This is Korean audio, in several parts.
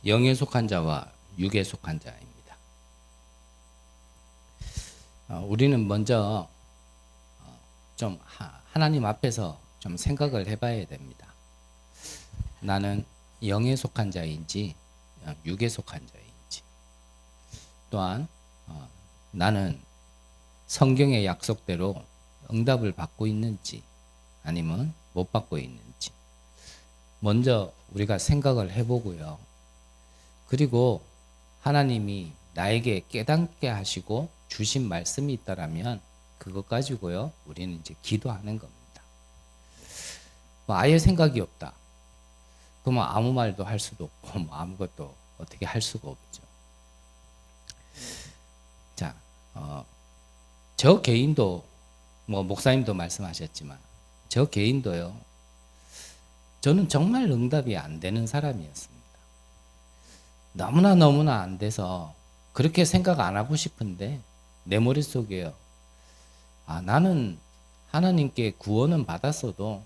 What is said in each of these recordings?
영에 속한 자와 육에 속한 자입니다. 우리는 먼저 좀 하나님 앞에서 좀 생각을 해봐야 됩니다. 나는 영에 속한 자인지 육에 속한 자인지, 또한 나는 성경의 약속대로 응답을 받고 있는지 아니면 못 받고 있는지 먼저 우리가 생각을 해보고요. 그리고 하나님이 나에게 깨닫게 하시고 주신 말씀이 있다라면 그것 가지고요 우리는 이제 기도하는 겁니다. 아예 생각이 없다. 그러면 아무 말도 할 수도 없고 아무것도 어떻게 할 수가 없죠. 자, 저 개인도 목사님도 말씀하셨지만 저 개인도요. 저는 정말 응답이 안 되는 사람이었습니다. 너무나 안 돼서 그렇게 생각 안 하고 싶은데 내 머릿속에요. 나는 하나님께 구원은 받았어도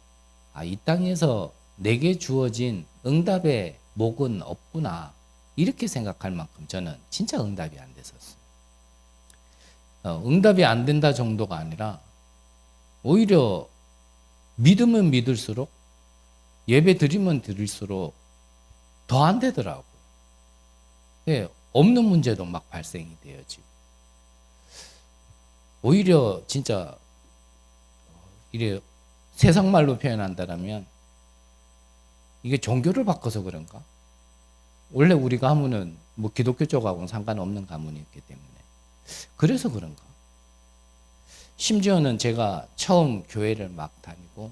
이 땅에서 내게 주어진 응답의 목은 없구나. 이렇게 생각할 만큼 저는 진짜 응답이 안 됐었어요. 응답이 안 된다 정도가 아니라 오히려 믿으면 믿을수록 예배 드리면 드릴수록 더 안 되더라고요. 예, 없는 문제도 막 발생이 돼요, 지금. 오히려 진짜 이래 세상 말로 표현한다면 이게 종교를 바꿔서 그런가? 원래 우리 가문은 기독교 쪽하고는 상관없는 가문이었기 때문에 그래서 그런가? 심지어는 제가 처음 교회를 막 다니고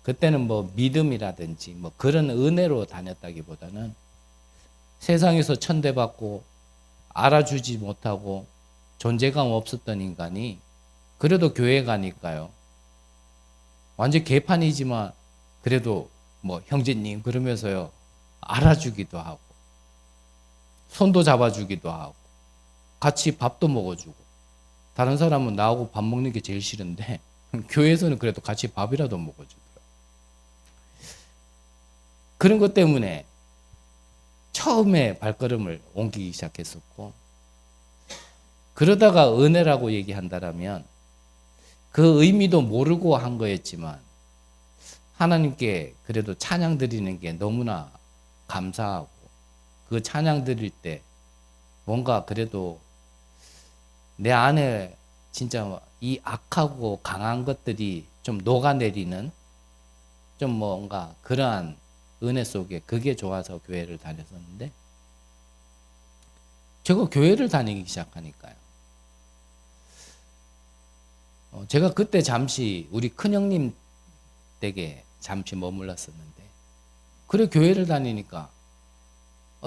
그때는 믿음이라든지 그런 은혜로 다녔다기보다는 세상에서 천대받고 알아주지 못하고 존재감 없었던 인간이 그래도 교회 가니까요. 완전 개판이지만 그래도 형제님 그러면서요. 알아주기도 하고 손도 잡아주기도 하고 같이 밥도 먹어주고 다른 사람은 나하고 밥 먹는 게 제일 싫은데 교회에서는 그래도 같이 밥이라도 먹어주더라고요. 그런 것 때문에 처음에 발걸음을 옮기기 시작했었고 그러다가 은혜라고 얘기한다면 그 의미도 모르고 한 거였지만 하나님께 그래도 찬양 드리는 게 너무나 감사하고 그 찬양 드릴 때 뭔가 그래도 내 안에 진짜 이 악하고 강한 것들이 좀 녹아내리는 좀 뭔가 그러한 은혜 속에 그게 좋아서 교회를 다녔었는데 제가 교회를 다니기 시작하니까요. 제가 그때 잠시 우리 큰형님 댁에 잠시 머물렀었는데 그래 교회를 다니니까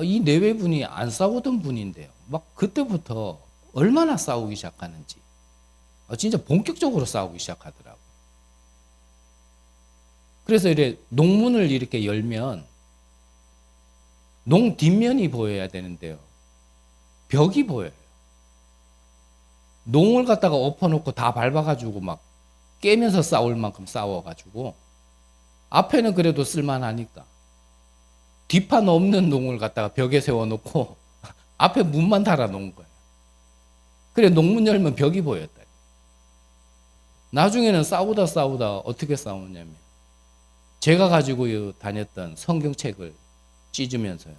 이 내외분이 안 싸우던 분인데요. 막 그때부터 얼마나 싸우기 시작하는지 진짜 본격적으로 싸우기 시작하더라고요. 그래서 이래 농문을 이렇게 열면 농 뒷면이 보여야 되는데요. 벽이 보여요. 농을 갖다가 엎어놓고 다 밟아가지고 막 깨면서 싸울 만큼 싸워가지고 앞에는 그래도 쓸만하니까 뒷판 없는 농을 갖다가 벽에 세워놓고 앞에 문만 달아놓은 거예요. 그래 농문 열면 벽이 보였다. 나중에는 싸우다 어떻게 싸우냐면 제가 가지고 다녔던 성경책을 찢으면서요.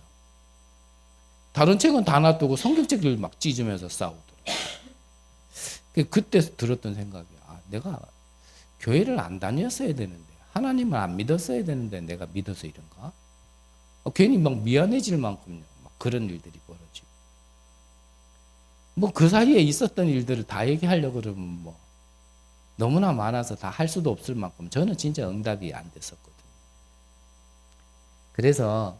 다른 책은 다 놔두고 성경책을 막 찢으면서 싸우더라고요. 그때 들었던 생각이 내가 교회를 안 다녔어야 되는데 하나님을 안 믿었어야 되는데 내가 믿어서 이런가? 괜히 막 미안해질 만큼요. 막 그런 일들이 벌어지고 그 사이에 있었던 일들을 다 얘기하려고 그러면 너무나 많아서 다 할 수도 없을 만큼 저는 진짜 응답이 안 됐었거든요. 그래서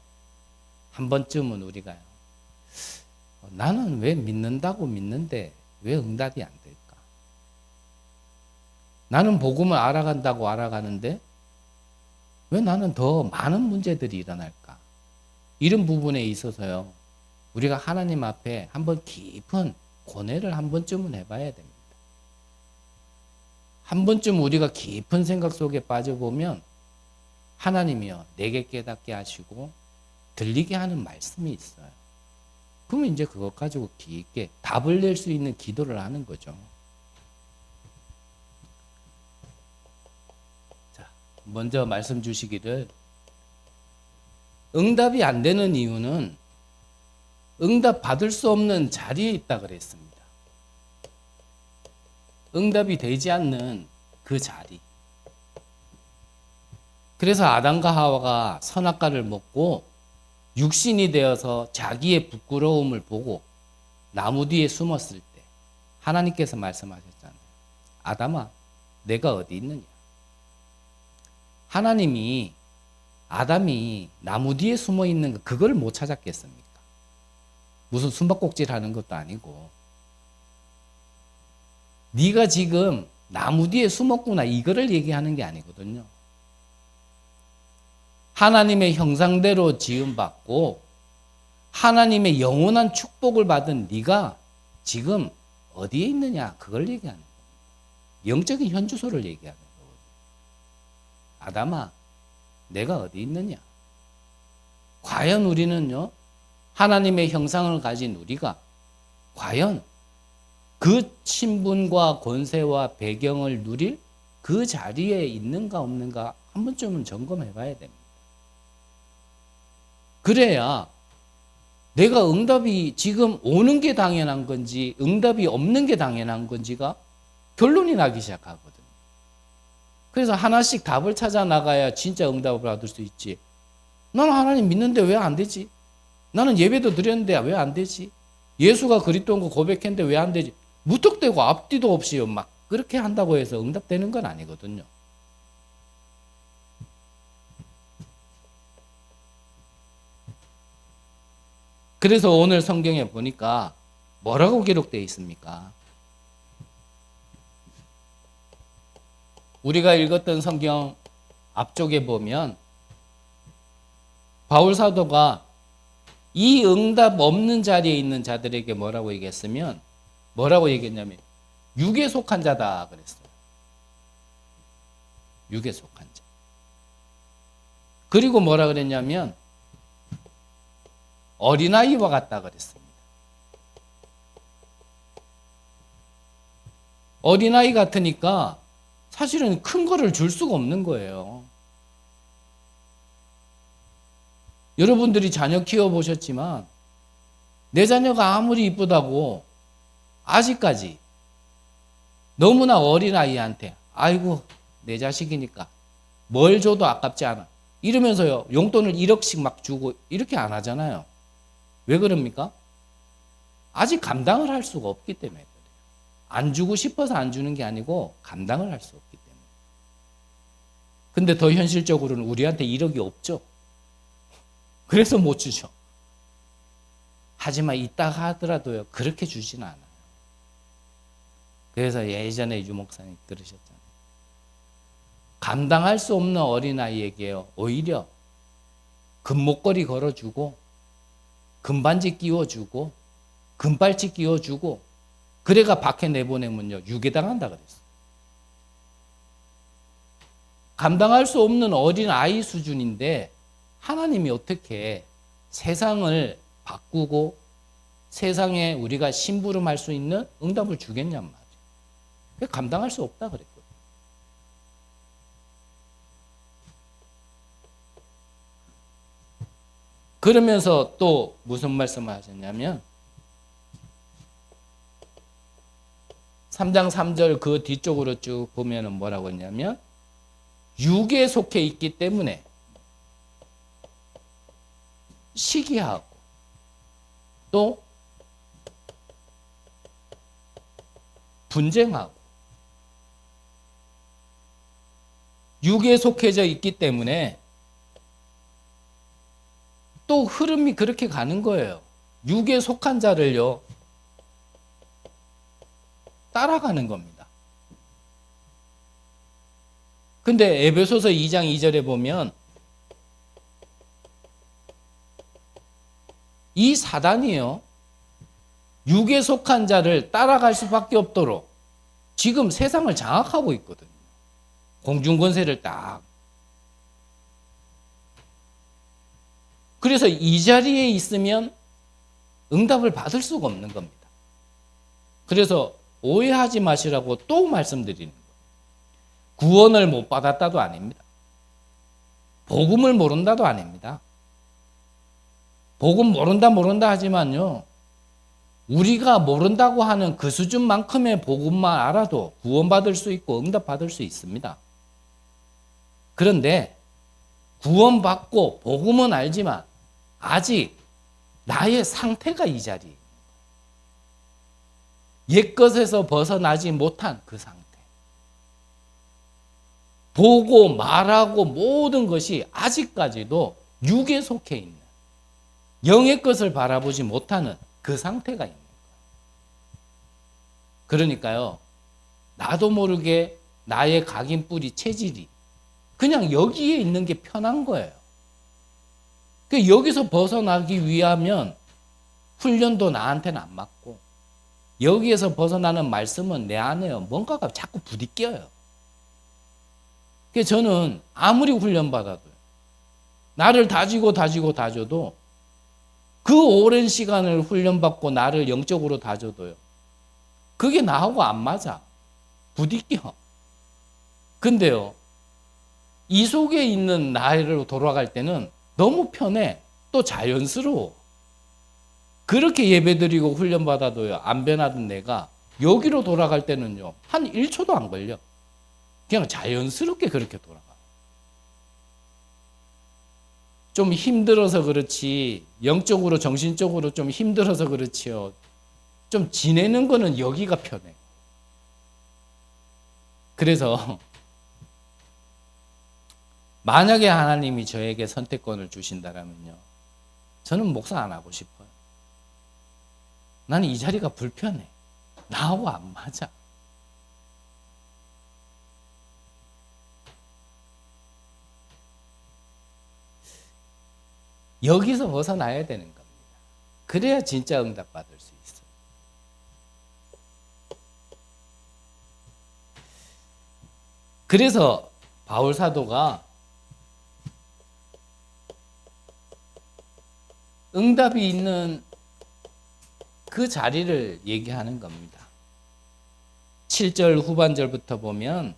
한 번쯤은 우리가요. 나는 왜 믿는다고 믿는데 왜 응답이 안 될까? 나는 복음을 알아간다고 알아가는데 왜 나는 더 많은 문제들이 일어날까? 이런 부분에 있어서요. 우리가 하나님 앞에 한번 깊은 고뇌를 한 번쯤은 해봐야 됩니다. 한 번쯤 우리가 깊은 생각 속에 빠져보면 하나님이요 내게 깨닫게 하시고 들리게 하는 말씀이 있어요. 그러면 이제 그것 가지고 깊게 답을 낼 수 있는 기도를 하는 거죠. 자, 먼저 말씀 주시기를 응답이 안 되는 이유는 응답 받을 수 없는 자리에 있다 그랬습니다. 응답이 되지 않는 그 자리. 그래서 아담과 하와가 선악과를 먹고 육신이 되어서 자기의 부끄러움을 보고 나무 뒤에 숨었을 때 하나님께서 말씀하셨잖아요. 아담아, 내가 어디 있느냐? 하나님이 아담이 나무 뒤에 숨어 있는 거 그걸 못 찾았겠습니까? 무슨 숨바꼭질 하는 것도 아니고 네가 지금 나무 뒤에 숨었구나 이거를 얘기하는 게 아니거든요. 하나님의 형상대로 지음받고 하나님의 영원한 축복을 받은 네가 지금 어디에 있느냐 그걸 얘기하는 거예요. 영적인 현주소를 얘기하는 거거든요. 아담아, 내가 어디 있느냐? 과연 우리는요, 하나님의 형상을 가진 우리가 과연 그 신분과 권세와 배경을 누릴 그 자리에 있는가 없는가 한 번쯤은 점검해 봐야 됩니다. 그래야 내가 응답이 지금 오는 게 당연한 건지 응답이 없는 게 당연한 건지가 결론이 나기 시작하거든요. 그래서 하나씩 답을 찾아 나가야 진짜 응답을 받을 수 있지. 나는 하나님 믿는데 왜 안 되지? 나는 예배도 드렸는데 왜 안 되지? 예수가 그리스도인 거 고백했는데 왜 안 되지? 무턱대고 앞뒤도 없이 막 그렇게 한다고 해서 응답되는 건 아니거든요. 그래서 오늘 성경에 보니까 뭐라고 기록되어 있습니까? 우리가 읽었던 성경 앞쪽에 보면 바울 사도가 이 응답 없는 자리에 있는 자들에게 뭐라고 얘기했으면 뭐라고 얘기했냐면 육에 속한 자다 그랬어요. 육에 속한 자. 그리고 뭐라 그랬냐면 어린아이와 같다 그랬습니다. 어린아이 같으니까 사실은 큰 거를 줄 수가 없는 거예요. 여러분들이 자녀 키워보셨지만 내 자녀가 아무리 이쁘다고 아직까지 너무나 어린아이한테 아이고 내 자식이니까 뭘 줘도 아깝지 않아 이러면서요 용돈을 1억씩 막 주고 이렇게 안 하잖아요. 왜 그럽니까? 아직 감당을 할 수가 없기 때문에 그래요. 안 주고 싶어서 안 주는 게 아니고 감당을 할 수 없기 때문에. 근데 더 현실적으로는 우리한테 1억이 없죠. 그래서 못 주죠. 하지만 있다 하더라도요 그렇게 주지는 않아요. 그래서 예전에 유 목사님 그러셨잖아요. 감당할 수 없는 어린아이에게요 오히려 금목걸이 걸어주고 금반지 끼워주고 금발찌 끼워주고 그래가 밖에 내보내면요 유괴당한다 그랬어요. 감당할 수 없는 어린아이 수준인데 하나님이 어떻게 세상을 바꾸고 세상에 우리가 심부름할 수 있는 응답을 주겠냔 말이에요. 감당할 수 없다 그랬거든요. 그러면서 또 무슨 말씀을 하셨냐면 3장 3절 그 뒤쪽으로 쭉 보면 뭐라고 했냐면 육에 속해 있기 때문에 시기하고 또 분쟁하고 육에 속해져 있기 때문에 또 흐름이 그렇게 가는 거예요. 육에 속한 자를요 따라가는 겁니다. 근데 에베소서 2장 2절에 보면 이 사단이요 육에 속한 자를 따라갈 수밖에 없도록 지금 세상을 장악하고 있거든요. 공중권세를 딱. 그래서 이 자리에 있으면 응답을 받을 수가 없는 겁니다. 그래서 오해하지 마시라고 또 말씀드리는 거예요. 구원을 못 받았다도 아닙니다. 복음을 모른다도 아닙니다. 복음 모른다 하지만요, 우리가 모른다고 하는 그 수준만큼의 복음만 알아도 구원받을 수 있고 응답받을 수 있습니다. 그런데 구원받고 복음은 알지만 아직 나의 상태가 이 자리에 있는 거예요. 옛것에서 벗어나지 못한 그 상태. 보고 말하고 모든 것이 아직까지도 육에 속해 있는, 영의 것을 바라보지 못하는 그 상태가 있는 거예요. 그러니까요, 나도 모르게 나의 각인 뿌리 체질이 그냥 여기에 있는 게 편한 거예요. 여기서 벗어나기 위하면 훈련도 나한테는 안 맞고, 여기에서 벗어나는 말씀은 내 안에 뭔가가 자꾸 부딪혀요. 저는 아무리 훈련받아도요, 나를 다져도 그 오랜 시간을 훈련받고 나를 영적으로 다져도요, 그게 나하고 안 맞아. 부딪혀. 근데요, 이 속에 있는 나를 돌아갈 때는 너무 편해. 또 자연스러워. 그렇게 예배드리고 훈련받아도요, 안 변하던 내가 여기로 돌아갈 때는요, 한 1초도 안 걸려. 그냥 자연스럽게 그렇게 돌아가. 좀 힘들어서 그렇지, 영적으로 정신적으로 좀 힘들어서 그렇지요, 좀 지내는 거는 여기가 편해. 그래서 만약에 하나님이 저에게 선택권을 주신다면요, 저는 목사 안 하고 싶어요. 나는 이 자리가 불편해. 나하고 안 맞아. 여기서 벗어나야 되는 겁니다. 그래야 진짜 응답받을 수 있어요. 그래서 바울 사도가 응답이 있는 그 자리를 얘기하는 겁니다. 7절 후반절부터 보면,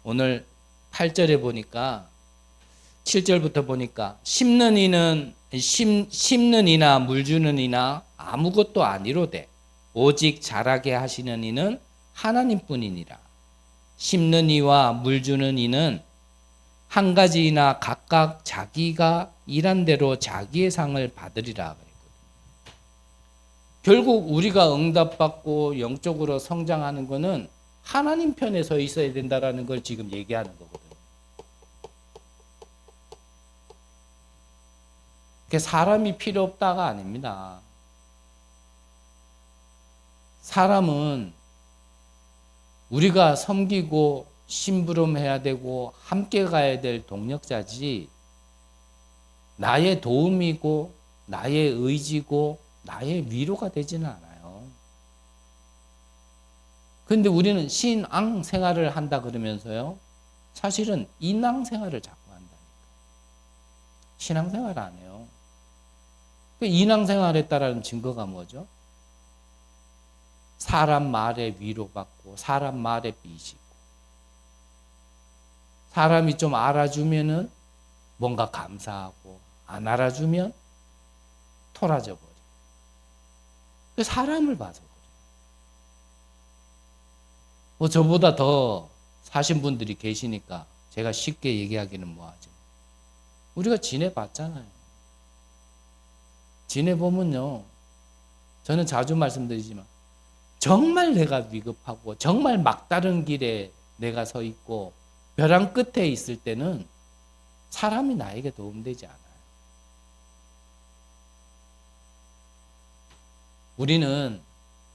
오늘 8절에 보니까 7절부터 보니까 심는 이나 물 주는 이나 아무것도 아니로되 오직 자라게 하시는 이는 하나님뿐이니라. 심는 이와 물 주는 이는 한 가지이나 각각 자기가 일한 대로 자기의 상을 받으리라 그랬거든요. 결국 우리가 응답받고 영적으로 성장하는 것은 하나님 편에 서 있어야 된다는 걸 지금 얘기하는 거거든요. 사람이 필요 없다가 아닙니다. 사람은 우리가 섬기고 심부름해야 되고 함께 가야 될 동력자지, 나의 도움이고 나의 의지고 나의 위로가 되지는 않아요. 그런데 우리는 신앙 생활을 한다 그러면서요, 사실은 인앙 생활을 자꾸 한다니까. 신앙 생활 안 해요. 인앙 생활했다라는 증거가 뭐죠? 사람 말에 위로받고 사람 말에 삐지고, 사람이 좀 알아주면은 뭔가 감사하고, 안 알아주면 토라져 버려. 사람을 봐서 그래요. 저보다 더 사신 분들이 계시니까 제가 쉽게 얘기하기는 뭐하죠. 우리가 지내봤잖아요. 지내보면요, 저는 자주 말씀드리지만 정말 내가 위급하고 정말 막다른 길에 내가 서 있고 벼랑 끝에 있을 때는 사람이 나에게 도움되지 않아요. 우리는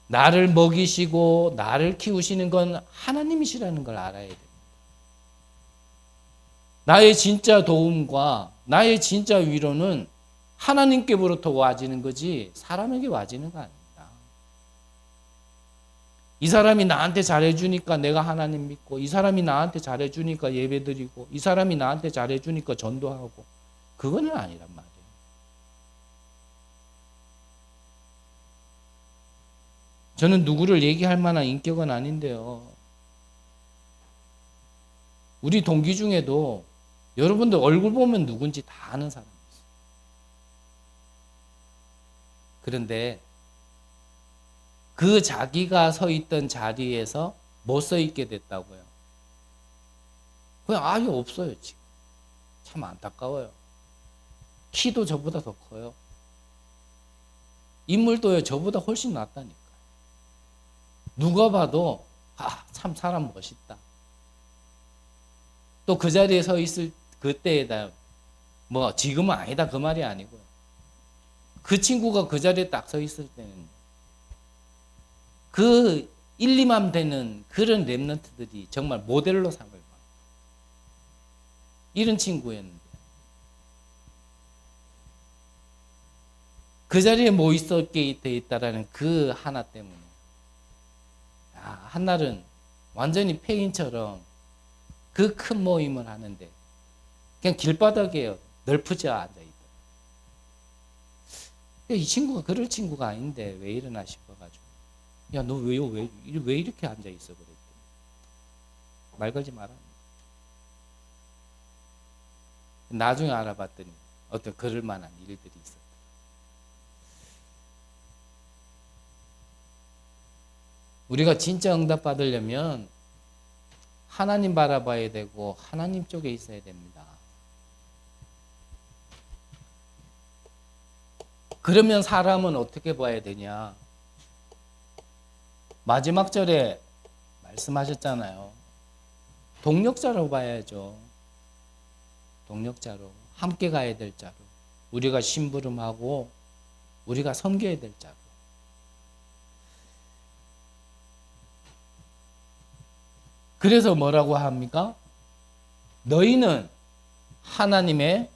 나를 먹이시고 나를 키우시는 건 하나님이시라는 걸 알아야 됩니다. 나의 진짜 도움과 나의 진짜 위로는 하나님께로부터 와지는 거지 사람에게 와지는 거 아닙니다. 이 사람이 나한테 잘해주니까 내가 하나님 믿고, 이 사람이 나한테 잘해주니까 예배드리고, 이 사람이 나한테 잘해주니까 전도하고, 그거는 아니란 말이에요. 저는 누구를 얘기할 만한 인격은 아닌데요. 우리 동기 중에도 여러분들 얼굴 보면 누군지 다 아는 사람이 있어요. 그런데 그 자기가 서 있던 자리에서 못 서 있게 됐다고요. 그냥 아예 없어요, 지금. 참 안타까워요. 키도 저보다 더 커요. 인물도요, 저보다 훨씬 낫다니까. 누가 봐도, 참 사람 멋있다. 또 그 자리에 서 있을 그때에다, 지금은 아니다, 그 말이 아니고요. 그 친구가 그 자리에 딱 서 있을 때는, 그 1, 2만 되는 그런 랩런트들이 정말 모델로 삼을 막 이런 친구였는데, 그 자리에 뭐 있었게 돼 있다라는 그 하나 때문에 한날은 완전히 폐인처럼 그 큰 모임을 하는데 그냥 길바닥에 널프져 앉아있더라고요. 이 친구가 그럴 친구가 아닌데 왜 이러나 싶어가지고, 야, 너 왜 이렇게 앉아있어? 그랬더니 말 걸지 마라. 나중에 알아봤더니 어떤 그럴 만한 일들이 있었다. 우리가 진짜 응답 받으려면 하나님 바라봐야 되고 하나님 쪽에 있어야 됩니다. 그러면 사람은 어떻게 봐야 되냐? 마지막 절에 말씀하셨잖아요. 동력자로 봐야죠. 동력자로. 함께 가야 될 자로. 우리가 심부름하고 우리가 섬겨야 될 자로. 그래서 뭐라고 합니까? 너희는 하나님의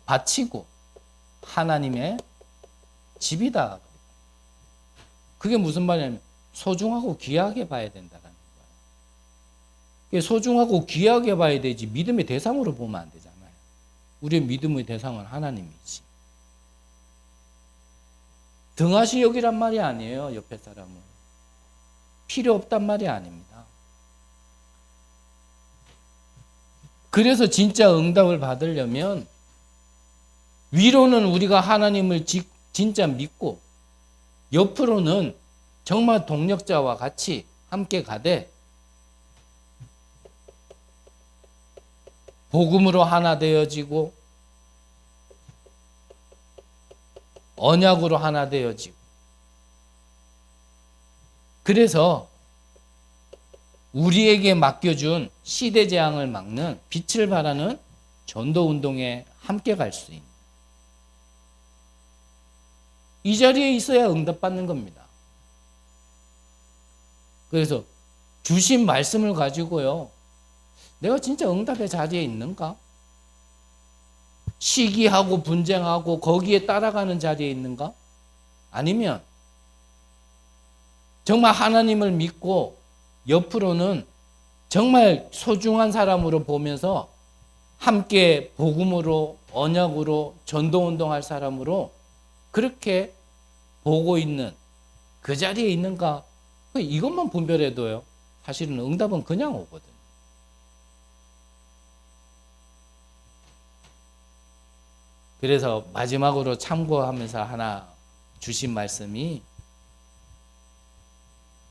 밭이고 하나님의 집이다. 그게 무슨 말이냐면 소중하고 귀하게 봐야 된다는 거예요. 소중하고 귀하게 봐야 되지 믿음의 대상으로 보면 안 되잖아요. 우리의 믿음의 대상은 하나님이지. 등하시 여기란 말이 아니에요. 옆에 사람은. 필요 없단 말이 아닙니다. 그래서 진짜 응답을 받으려면 위로는 우리가 하나님을 진짜 믿고 옆으로는 정말 동력자와 같이 함께 가되 복음으로 하나 되어지고 언약으로 하나 되어지고 그래서 우리에게 맡겨준 시대 재앙을 막는 빛을 발하는 전도운동에 함께 갈 수 있는 이 자리에 있어야 응답받는 겁니다. 그래서 주신 말씀을 가지고요. 내가 진짜 응답의 자리에 있는가? 시기하고 분쟁하고 거기에 따라가는 자리에 있는가? 아니면 정말 하나님을 믿고 옆으로는 정말 소중한 사람으로 보면서 함께 복음으로 언약으로 전도운동할 사람으로 그렇게 보고 있는 그 자리에 있는가? 이것만 분별해도요. 사실은 응답은 그냥 오거든요. 그래서 마지막으로 참고하면서 하나 주신 말씀이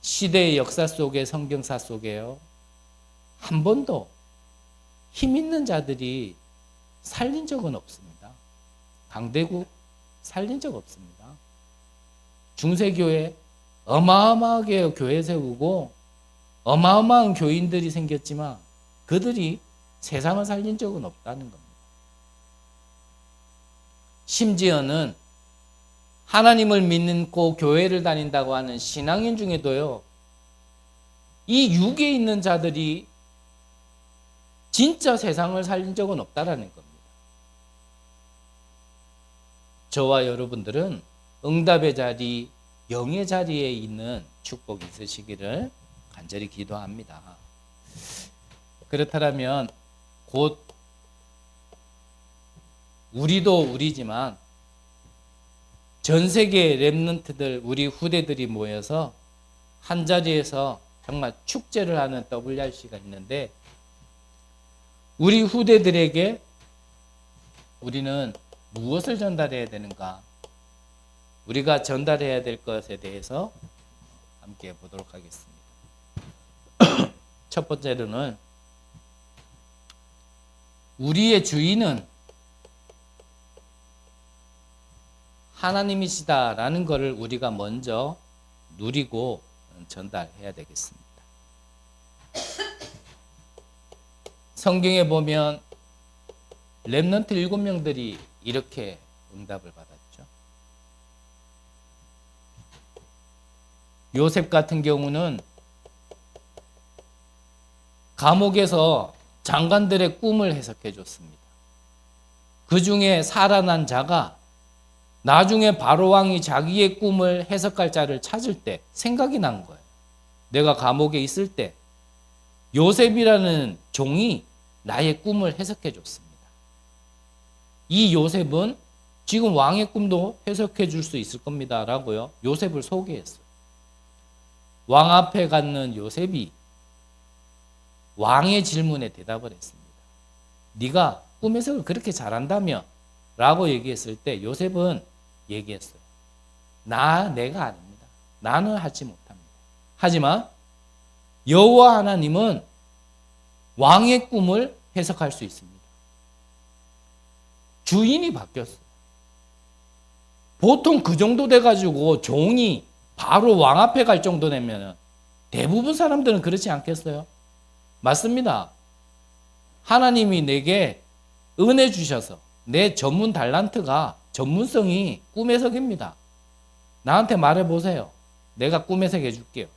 시대의 역사 속에 성경사 속에요. 한 번도 힘 있는 자들이 살린 적은 없습니다. 강대국 살린 적 없습니다. 중세교회 어마어마하게 교회 세우고 어마어마한 교인들이 생겼지만 그들이 세상을 살린 적은 없다는 겁니다. 심지어는 하나님을 믿고 교회를 다닌다고 하는 신앙인 중에도요. 이 육에 있는 자들이 진짜 세상을 살린 적은 없다라는 겁니다. 저와 여러분들은 응답의 자리, 영의 자리에 있는 축복이 있으시기를 간절히 기도합니다. 그렇다면 곧 우리도 우리지만 전 세계 랩런트들, 우리 후대들이 모여서 한 자리에서 정말 축제를 하는 WRC가 있는데, 우리 후대들에게 우리는 무엇을 전달해야 되는가? 우리가 전달해야 될 것에 대해서 함께 보도록 하겠습니다. 첫 번째로는 우리의 주인은 하나님이시다라는 것을 우리가 먼저 누리고 전달해야 되겠습니다. 성경에 보면 렘넌트 7명들이 이렇게 응답을 받았죠. 요셉 같은 경우는 감옥에서 장관들의 꿈을 해석해 줬습니다. 그 중에 살아난 자가 나중에 바로왕이 자기의 꿈을 해석할 자를 찾을 때 생각이 난 거예요. 내가 감옥에 있을 때 요셉이라는 종이 나의 꿈을 해석해 줬습니다. 이 요셉은 지금 왕의 꿈도 해석해 줄 수 있을 겁니다 라고요, 요셉을 소개했어요. 왕 앞에 갔는 요셉이 왕의 질문에 대답을 했습니다. 네가 꿈 해석을 그렇게 잘한다며? 라고 얘기했을 때 요셉은 얘기했어요. 내가 아닙니다. 나는 하지 못합니다. 하지만 여호와 하나님은 왕의 꿈을 해석할 수 있습니다. 주인이 바뀌었어요. 보통 그 정도 돼가지고 종이 바로 왕 앞에 갈 정도 되면 대부분 사람들은 그렇지 않겠어요? 맞습니다. 하나님이 내게 은혜 주셔서 내 전문 달란트가, 전문성이 꿈 해석입니다. 나한테 말해보세요. 내가 꿈 해석해 줄게요.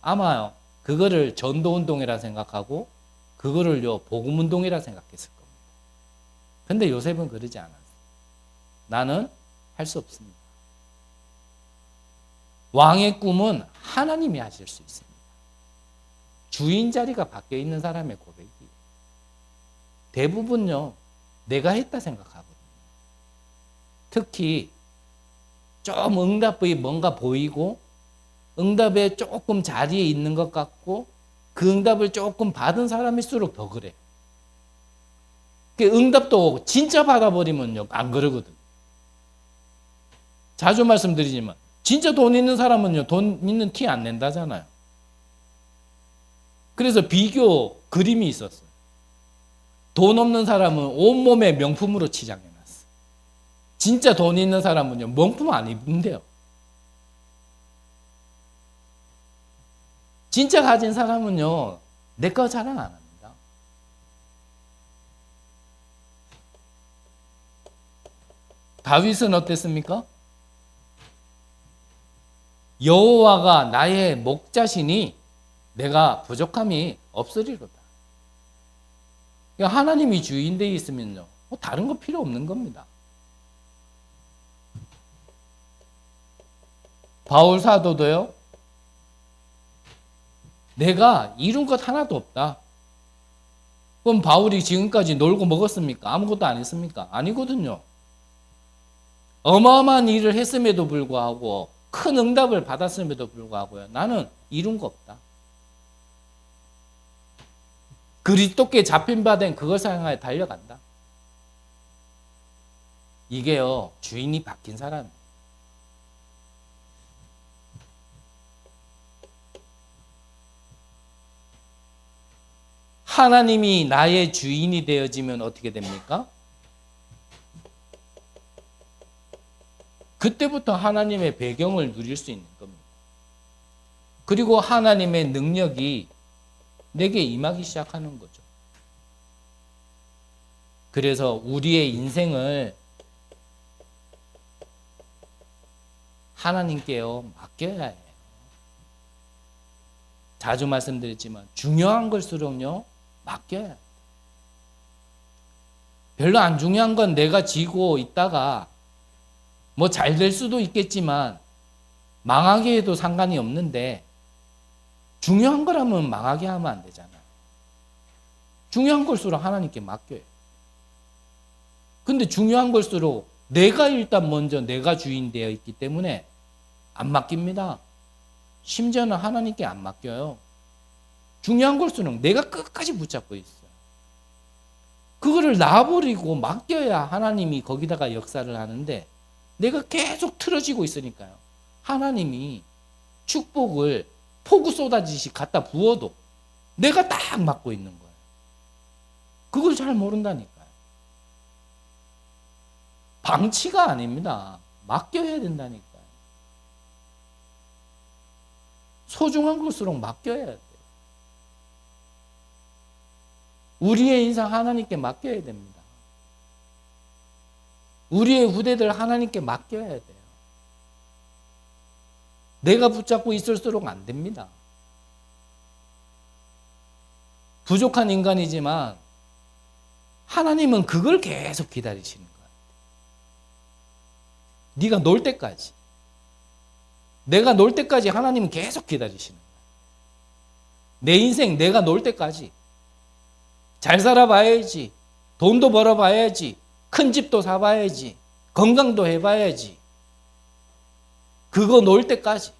아마요, 그거를 전도운동이라 생각하고 그거를요, 복음운동이라 생각했을 겁니다. 근데 요셉은 그러지 않았어요. 나는 할 수 없습니다. 왕의 꿈은 하나님이 하실 수 있습니다. 주인 자리가 바뀌어 있는 사람의 고백이 대부분요, 내가 했다 생각하거든요. 특히 좀 응답이 뭔가 보이고 응답에 조금 자리에 있는 것 같고 그 응답을 조금 받은 사람일수록 더 그래요. 응답도 진짜 받아버리면요, 안 그러거든요. 자주 말씀드리지만 진짜 돈 있는 사람은요, 돈 있는 티 안 낸다잖아요. 그래서 비교 그림이 있었어요. 돈 없는 사람은 온몸에 명품으로 치장해놨어요. 진짜 돈 있는 사람은요, 명품 안 입는데요. 진짜 가진 사람은요, 내 거 자랑 안 합니다. 다윗은 어땠습니까? 여호와가 나의 목자시니 내가 부족함이 없으리로다. 그러니까 하나님이 주인되어 있으면요, 뭐 다른 거 필요 없는 겁니다. 바울 사도도요, 내가 이룬 것 하나도 없다. 그럼 바울이 지금까지 놀고 먹었습니까? 아무것도 안 했습니까? 아니거든요. 어마어마한 일을 했음에도 불구하고 큰 응답을 받았음에도 불구하고요, 나는 이룬 거 없다. 그리스도께 잡힌 바 된 그것을 향하여 달려간다. 이게요, 주인이 바뀐 사람이에요. 하나님이 나의 주인이 되어지면 어떻게 됩니까? 그때부터 하나님의 배경을 누릴 수 있는 겁니다. 그리고 하나님의 능력이 내게 임하기 시작하는 거죠. 그래서 우리의 인생을 하나님께요, 맡겨야 해요. 자주 말씀드렸지만 중요한 걸수록요, 맡겨야 해요. 별로 안 중요한 건 내가 지고 있다가 뭐 잘 될 수도 있겠지만 망하게 해도 상관이 없는데, 중요한 거라면 망하게 하면 안 되잖아요. 중요한 걸수록 하나님께 맡겨요. 근데 중요한 걸수록 내가 일단 먼저 내가 주인 되어 있기 때문에 안 맡깁니다. 심지어는 하나님께 안 맡겨요. 중요한 걸수록 내가 끝까지 붙잡고 있어요. 그거를 놔버리고 맡겨야 하나님이 거기다가 역사를 하는데 내가 계속 틀어지고 있으니까요. 하나님이 축복을 폭우 쏟아지듯이 갖다 부어도 내가 딱 맡고 있는 거예요. 그걸 잘 모른다니까요. 방치가 아닙니다. 맡겨야 된다니까요. 소중한 것일수록 맡겨야 돼요. 우리의 인생 하나님께 맡겨야 됩니다. 우리의 후대들 하나님께 맡겨야 돼요. 내가 붙잡고 있을수록 안 됩니다. 부족한 인간이지만 하나님은 그걸 계속 기다리시는 거예요. 네가 놀 때까지. 내가 놀 때까지 하나님은 계속 기다리시는 거예요. 내 인생 내가 놀 때까지. 잘 살아봐야지. 돈도 벌어봐야지. 큰 집도 사봐야지. 건강도 해봐야지. 그거 놀 때까지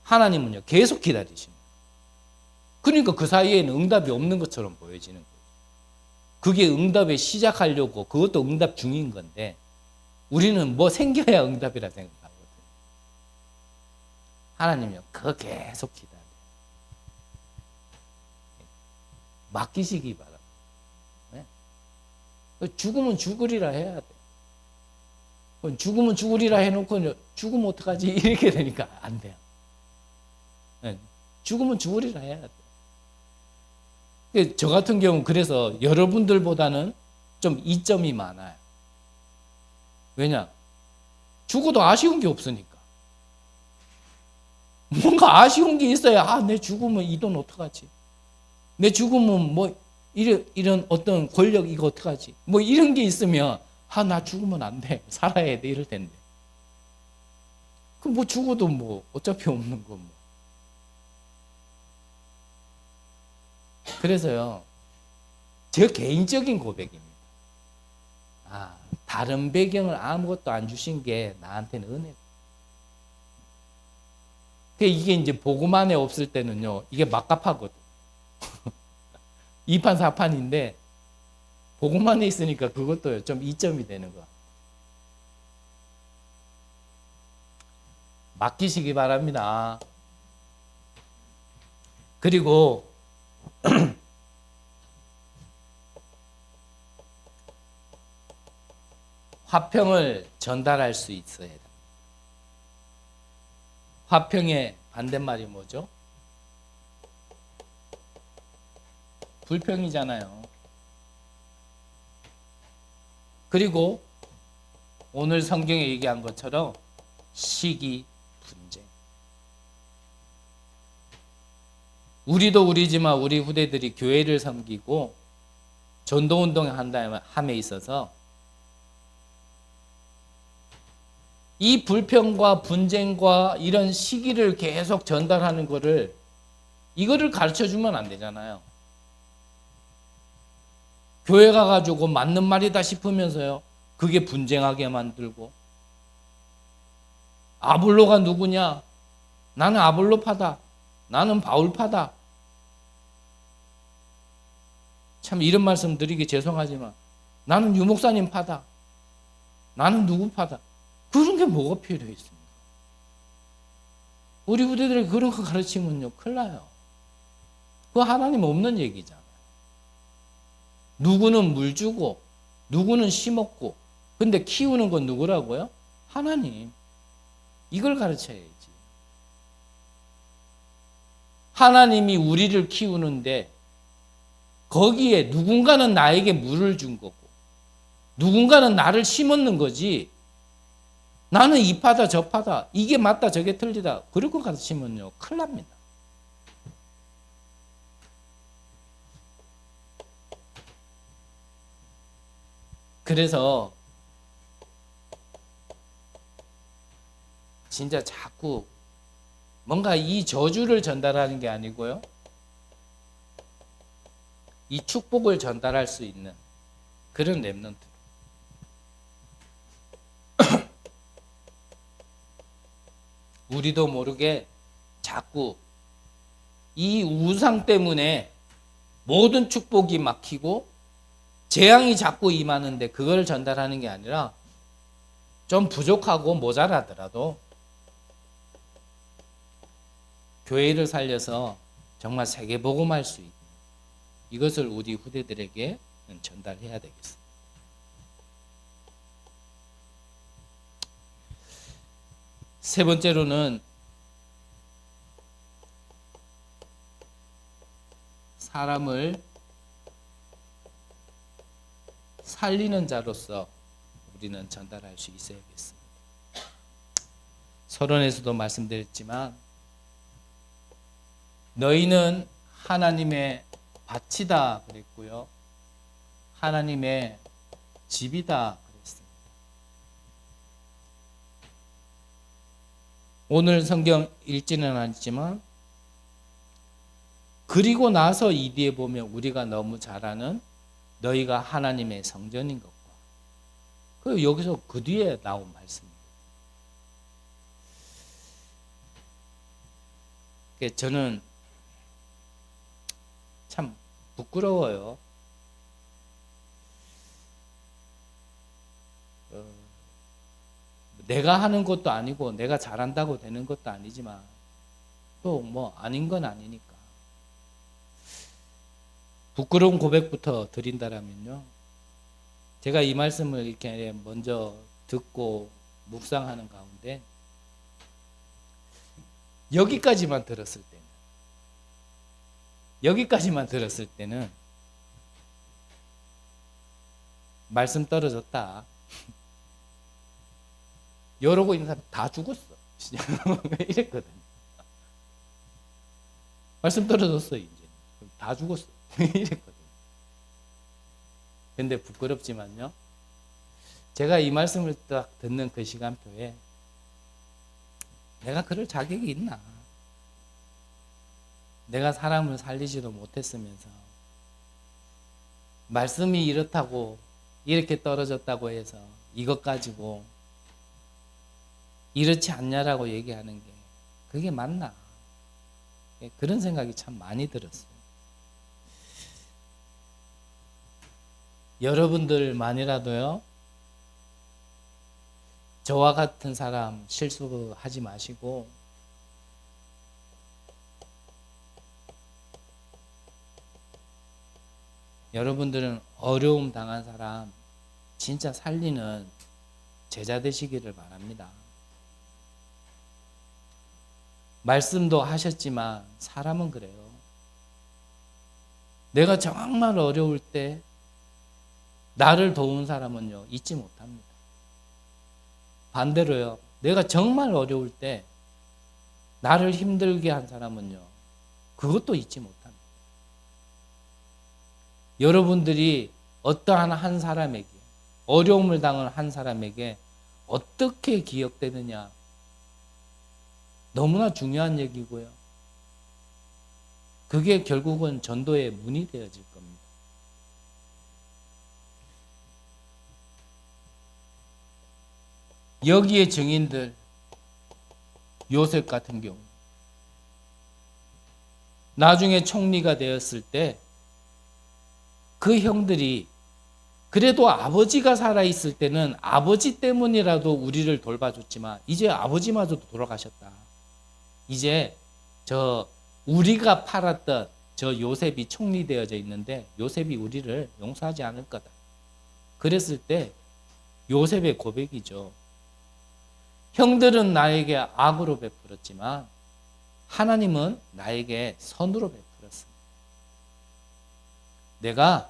하나님은요 계속 기다리십니다. 그러니까 그 사이에는 응답이 없는 것처럼 보여지는 거예요. 그게 응답에 시작하려고 그것도 응답 중인 건데 우리는 뭐 생겨야 응답이라 생각하거든요. 하나님은요 그거 계속 기다려요. 맡기시기 바랍니다. 네? 죽으면 죽으리라 해야 돼요. 죽으면 죽으리라 해놓고 죽으면 어떡하지? 이렇게 되니까 안 돼요. 네. 죽으면 죽으리라 해야 돼요. 저 같은 경우는 그래서 여러분들보다는 좀 이점이 많아요. 왜냐? 죽어도 아쉬운 게 없으니까. 뭔가 아쉬운 게 있어야 내 죽으면 이 돈 어떡하지? 내 죽으면 뭐 이런 어떤 권력 이거 어떡하지? 뭐 이런 게 있으면 나 죽으면 안 돼. 살아야 돼. 이럴 텐데. 그럼 뭐 죽어도 뭐 어차피 없는 거 뭐. 그래서요. 제 개인적인 고백입니다. 다른 배경을 아무것도 안 주신 게 나한테는 은혜예요. 이게 이제 복음 안에 없을 때는요. 이게 막갑하거든. 2판 4판인데 복음 안에 있으니까 그것도 좀 이점이 되는 거. 맡기시기 바랍니다. 그리고 화평을 전달할 수 있어야 됩니다. 화평의 반대말이 뭐죠? 불평이잖아요. 그리고 오늘 성경에 얘기한 것처럼 시기, 분쟁. 우리도 우리지만 우리 후대들이 교회를 섬기고 전도운동을 함에 있어서 이 불평과 분쟁과 이런 시기를 계속 전달하는 거를 이거를 가르쳐주면 안 되잖아요. 교회 가가지고 맞는 말이다 싶으면서요. 그게 분쟁하게 만들고 아볼로가 누구냐? 나는 아볼로파다. 나는 바울파다. 참 이런 말씀 드리기 죄송하지만 나는 유목사님 파다. 나는 누구 파다. 그런 게 뭐가 필요해 있습니까? 우리 부대들이 그런 거 가르치면요 큰일 나요. 그거 하나님 없는 얘기잖아요. 누구는 물 주고 누구는 심었고 근데 키우는 건 누구라고요? 하나님. 이걸 가르쳐야지. 하나님이 우리를 키우는데 거기에 누군가는 나에게 물을 준 거고 누군가는 나를 심었는 거지. 나는 이 파다 저 파다 이게 맞다 저게 틀리다 그렇게 가르치면요 큰일 납니다. 그래서 진짜 자꾸 뭔가 이 저주를 전달하는 게 아니고요. 이 축복을 전달할 수 있는 그런 렘넌트. 우리도 모르게 자꾸 이 우상 때문에 모든 축복이 막히고 재앙이 자꾸 임하는데 그걸 전달하는 게 아니라 좀 부족하고 모자라더라도 교회를 살려서 정말 세계복음할 수 있는 이것을 우리 후대들에게 전달해야 되겠습니다. 세 번째로는 사람을 살리는 자로서 우리는 전달할 수 있어야겠습니다. 서론에서도 말씀드렸지만 너희는 하나님의 밭이다 그랬고요. 하나님의 집이다 그랬습니다. 오늘 성경 읽지는 않지만 그리고 나서 이 뒤에 보면 우리가 너무 잘 아는 너희가 하나님의 성전인 것과 그 여기서 그 뒤에 나온 말씀입니다. 저는 참 부끄러워요. 내가 하는 것도 아니고 내가 잘한다고 되는 것도 아니지만 또 뭐 아닌 건 아니니까 부끄러운 고백부터 드린다라면요. 제가 이 말씀을 이렇게 먼저 듣고 묵상하는 가운데 여기까지만 들었을 때는 말씀 떨어졌다. 이러고 있는 사람 다 죽었어. 이랬거든요. 말씀 떨어졌어 이제. 다 죽었어. 이랬거든요. 근데 부끄럽지만요. 제가 이 말씀을 딱 듣는 그 시간표에 내가 그럴 자격이 있나? 내가 사람을 살리지도 못했으면서 말씀이 이렇다고 이렇게 떨어졌다고 해서 이것 가지고 이렇지 않냐라고 얘기하는 게 그게 맞나? 그런 생각이 참 많이 들었어요. 여러분들만이라도요. 저와 같은 사람 실수하지 마시고 여러분들은 어려움 당한 사람 진짜 살리는 제자 되시기를 바랍니다. 말씀도 하셨지만 사람은 그래요. 내가 정말 어려울 때 나를 도운 사람은요 잊지 못합니다. 반대로요. 내가 정말 어려울 때 나를 힘들게 한 사람은요 그것도 잊지 못합니다. 여러분들이 어떠한 한 사람에게 어려움을 당한 한 사람에게 어떻게 기억되느냐 너무나 중요한 얘기고요. 그게 결국은 전도의 문이 되어질 겁니다. 여기에 증인들 요셉 같은 경우 나중에 총리가 되었을 때 그 형들이 그래도 아버지가 살아있을 때는 아버지 때문이라도 우리를 돌봐줬지만 이제 아버지마저도 돌아가셨다. 이제 우리가 팔았던 저 요셉이 총리되어져 있는데 요셉이 우리를 용서하지 않을 거다. 그랬을 때 요셉의 고백이죠. 형들은 나에게 악으로 베풀었지만 하나님은 나에게 선으로 베풀었습니다. 내가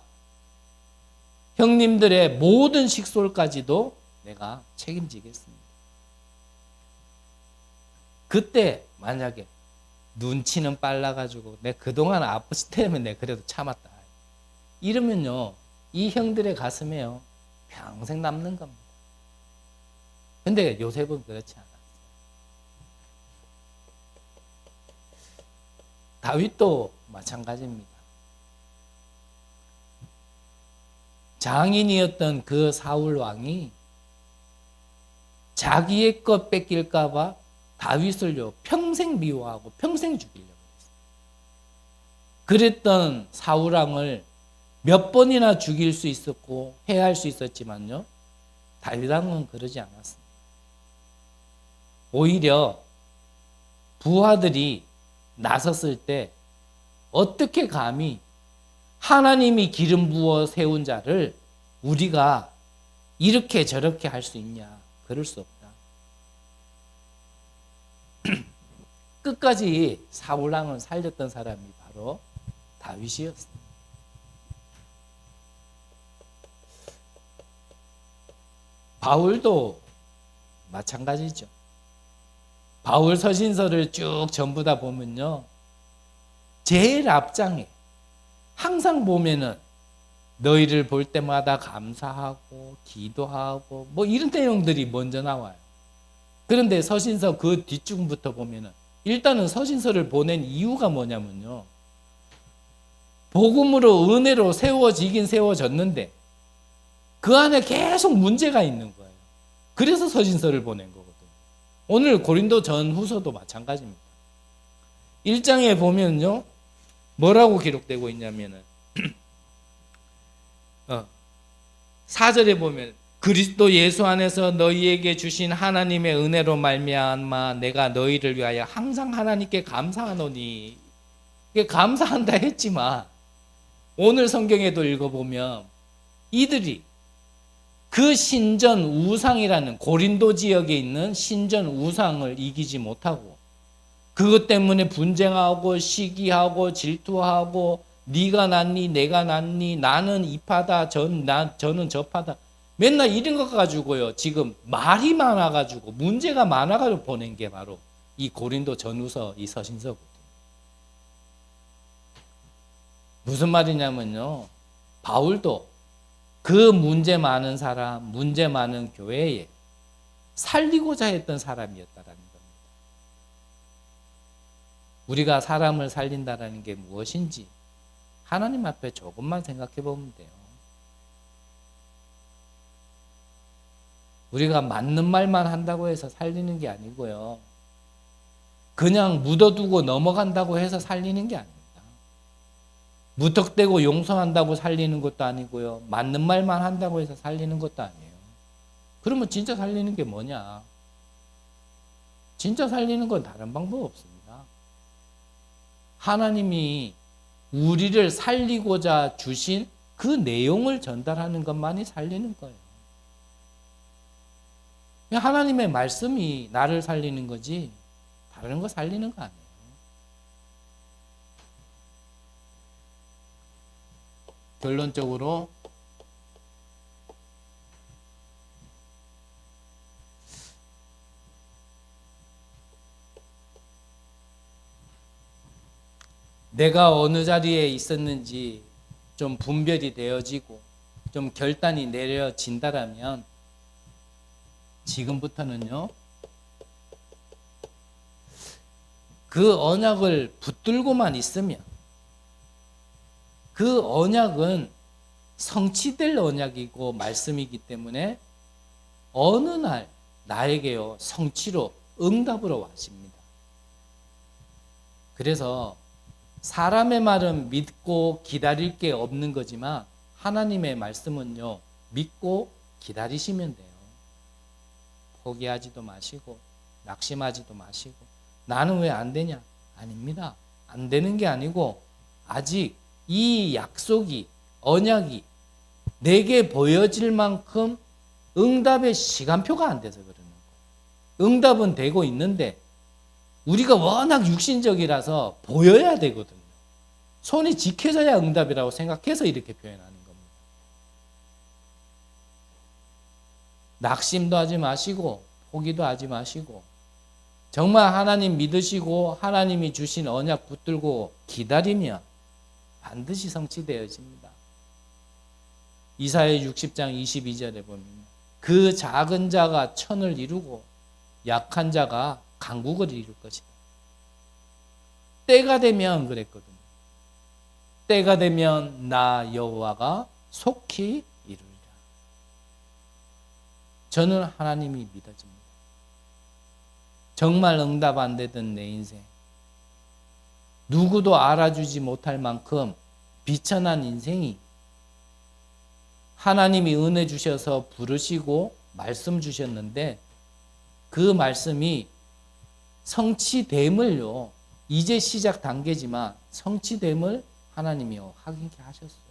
형님들의 모든 식솔까지도 내가 책임지겠습니다. 그때 만약에 눈치는 빨라가지고 내 그동안 아버지 때문에 내 그래도 참았다. 이러면요 이 형들의 가슴에요 평생 남는 겁니다. 근데 요셉은 그렇지 않았어요. 다윗도 마찬가지입니다. 장인이었던 그 사울 왕이 자기의 것 뺏길까 봐 다윗을요 평생 미워하고 평생 죽이려고 했어요. 그랬던 사울 왕을 몇 번이나 죽일 수 있었고 해할 수 있었지만요, 다윗 왕은 그러지 않았습니다. 오히려 부하들이 나섰을 때 어떻게 감히 하나님이 기름 부어 세운 자를 우리가 이렇게 저렇게 할 수 있냐? 그럴 수 없다. 끝까지 사울 왕을 살렸던 사람이 바로 다윗이었습니다. 바울도 마찬가지죠. 바울 서신서를 쭉 전부 다 보면요, 제일 앞장에 항상 보면은 너희를 볼 때마다 감사하고 기도하고 뭐 이런 내용들이 먼저 나와요. 그런데 서신서 그 뒷중부터 보면은 일단은 서신서를 보낸 이유가 뭐냐면요, 복음으로 은혜로 세워지긴 세워졌는데 그 안에 계속 문제가 있는 거예요. 그래서 서신서를 보낸 거거든요. 오늘 고린도 전후서도 마찬가지입니다. 1장에 보면요 뭐라고 기록되고 있냐면은 4절에 보면 그리스도 예수 안에서 너희에게 주신 하나님의 은혜로 말미암아 내가 너희를 위하여 항상 하나님께 감사하노니. 이게 감사한다 했지만 오늘 성경에도 읽어보면 이들이 그 신전 우상이라는 고린도 지역에 있는 신전 우상을 이기지 못하고 그것 때문에 분쟁하고 시기하고 질투하고 네가 낫니 내가 낫니 나는 이파다 저는 저파다 맨날 이런 것 가지고요 지금 말이 많아가지고 문제가 많아가지고 보낸 게 바로 이 고린도 전후서 이 서신서거든요. 무슨 말이냐면요, 바울도 그 문제 많은 사람, 문제 많은 교회에 살리고자 했던 사람이었다라는 겁니다. 우리가 사람을 살린다라는 게 무엇인지 하나님 앞에 조금만 생각해 보면 돼요. 우리가 맞는 말만 한다고 해서 살리는 게 아니고요, 그냥 묻어두고 넘어간다고 해서 살리는 게 아닙니다. 무턱대고 용서한다고 살리는 것도 아니고요, 맞는 말만 한다고 해서 살리는 것도 아니에요. 그러면 진짜 살리는 게 뭐냐? 진짜 살리는 건 다른 방법 없습니다. 하나님이 우리를 살리고자 주신 그 내용을 전달하는 것만이 살리는 거예요. 하나님의 말씀이 나를 살리는 거지 다른 거 살리는 거 아니에요. 결론적으로 내가 어느 자리에 있었는지 좀 분별이 되어지고 좀 결단이 내려진다라면 지금부터는요 그 언약을 붙들고만 있으면 그 언약은 성취될 언약이고 말씀이기 때문에 어느 날 나에게요 성취로 응답으로 와십니다. 그래서 사람의 말은 믿고 기다릴 게 없는 거지만 하나님의 말씀은요 믿고 기다리시면 돼요. 포기하지도 마시고 낙심하지도 마시고 나는 왜 안 되냐? 아닙니다. 안 되는 게 아니고 아직 이 약속이 언약이 내게 보여질 만큼 응답의 시간표가 안 돼서 그러는 거예요. 응답은 되고 있는데 우리가 워낙 육신적이라서 보여야 되거든요. 손이 지켜져야 응답이라고 생각해서 이렇게 표현하는 겁니다. 낙심도 하지 마시고 포기도 하지 마시고 정말 하나님 믿으시고 하나님이 주신 언약 붙들고 기다리면 반드시 성취되어집니다. 이사야 60장 22절에 보면 그 작은 자가 천을 이루고 약한 자가 강국을 이룰 것이다. 때가 되면 그랬거든요. 때가 되면 나 여호와가 속히 이루리라. 저는 하나님이 믿어집니다. 정말 응답 안 되던 내 인생, 누구도 알아주지 못할 만큼 비천한 인생이 하나님이 은혜 주셔서 부르시고 말씀 주셨는데 그 말씀이 성취됨을요, 이제 시작 단계지만 성취됨을 하나님이 확인케 하셨어요.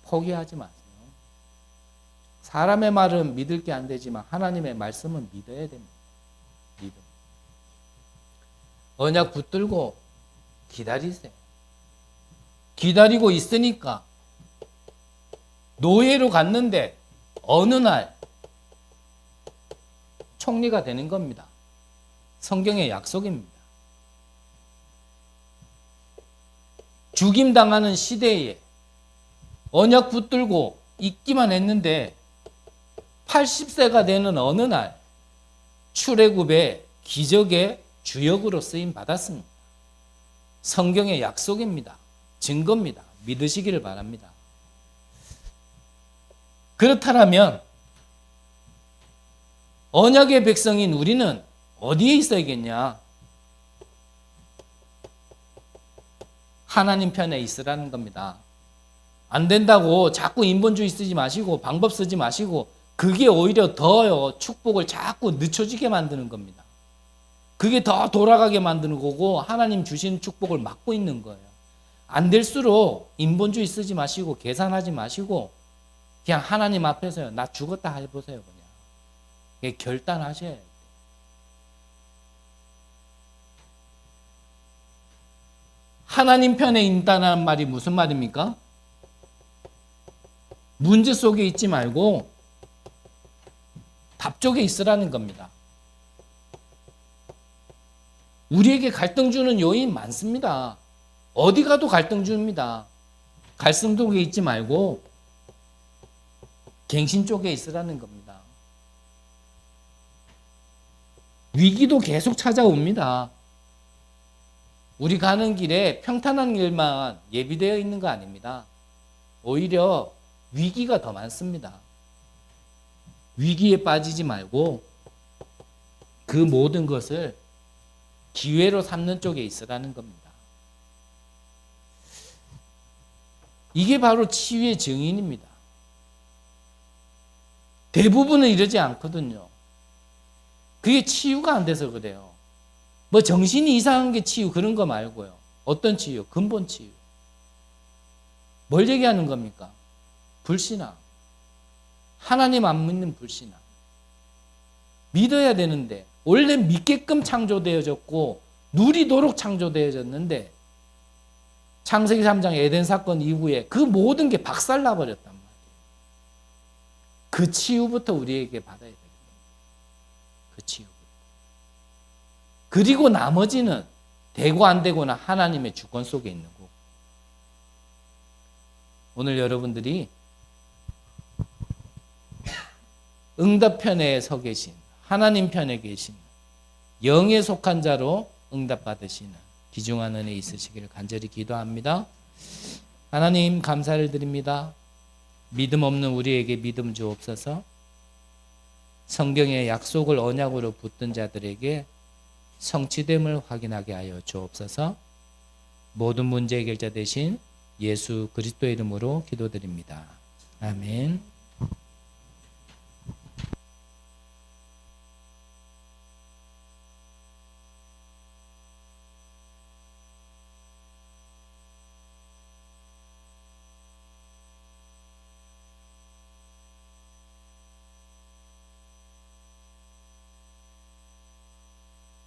포기하지 마세요. 사람의 말은 믿을 게 안 되지만 하나님의 말씀은 믿어야 됩니다. 믿음. 언약 붙들고 기다리세요. 기다리고 있으니까 노예로 갔는데 어느 날 총리가 되는 겁니다. 성경의 약속입니다. 죽임당하는 시대에 언약 붙들고 있기만 했는데 80세가 되는 어느 날 출애굽의 기적의 주역으로 쓰임 받았습니다. 성경의 약속입니다. 증거입니다. 믿으시기를 바랍니다. 그렇다면 언약의 백성인 우리는 어디에 있어야겠냐? 하나님 편에 있으라는 겁니다. 안 된다고 자꾸 인본주의 쓰지 마시고 방법 쓰지 마시고 그게 오히려 더 축복을 자꾸 늦춰지게 만드는 겁니다. 그게 더 돌아가게 만드는 거고 하나님 주신 축복을 막고 있는 거예요. 안 될수록 인본주의 쓰지 마시고 계산하지 마시고 그냥 하나님 앞에서요. 나 죽었다 해보세요. 그냥 결단하셔야 돼요. 하나님 편에 있다는 말이 무슨 말입니까? 문제 속에 있지 말고 답 쪽에 있으라는 겁니다. 우리에게 갈등 주는 요인 많습니다. 어디 가도 갈등 줍니다. 갈등 쪽에 있지 말고 갱신 쪽에 있으라는 겁니다. 위기도 계속 찾아옵니다. 우리 가는 길에 평탄한 길만 예비되어 있는 거 아닙니다. 오히려 위기가 더 많습니다. 위기에 빠지지 말고 그 모든 것을 기회로 삼는 쪽에 있으라는 겁니다. 이게 바로 치유의 증인입니다. 대부분은 이러지 않거든요. 그게 치유가 안 돼서 그래요. 뭐 정신이 이상한 게 치유 그런 거 말고요. 어떤 치유? 근본 치유. 뭘 얘기하는 겁니까? 불신앙. 하나님 안 믿는 불신앙. 믿어야 되는데 원래 믿게끔 창조되어졌고 누리도록 창조되어졌는데 창세기 3장 에덴 사건 이후에 그 모든 게 박살나버렸단 말이에요. 그 치유부터 우리에게 받아야 됩니다. 그 치유부터. 그리고 나머지는 되고 안 되고나 하나님의 주권 속에 있는 거고. 오늘 여러분들이 응답 편에 서 계신 하나님 편에 계신 영에 속한 자로 응답 받으시는 귀중한 은혜 있으시기를 간절히 기도합니다. 하나님 감사를 드립니다. 믿음 없는 우리에게 믿음 주옵소서. 성경의 약속을 언약으로 붙든 자들에게 성취됨을 확인하게 하여 주옵소서. 모든 문제 해결자 되신 예수 그리스도의 이름으로 기도드립니다. 아멘.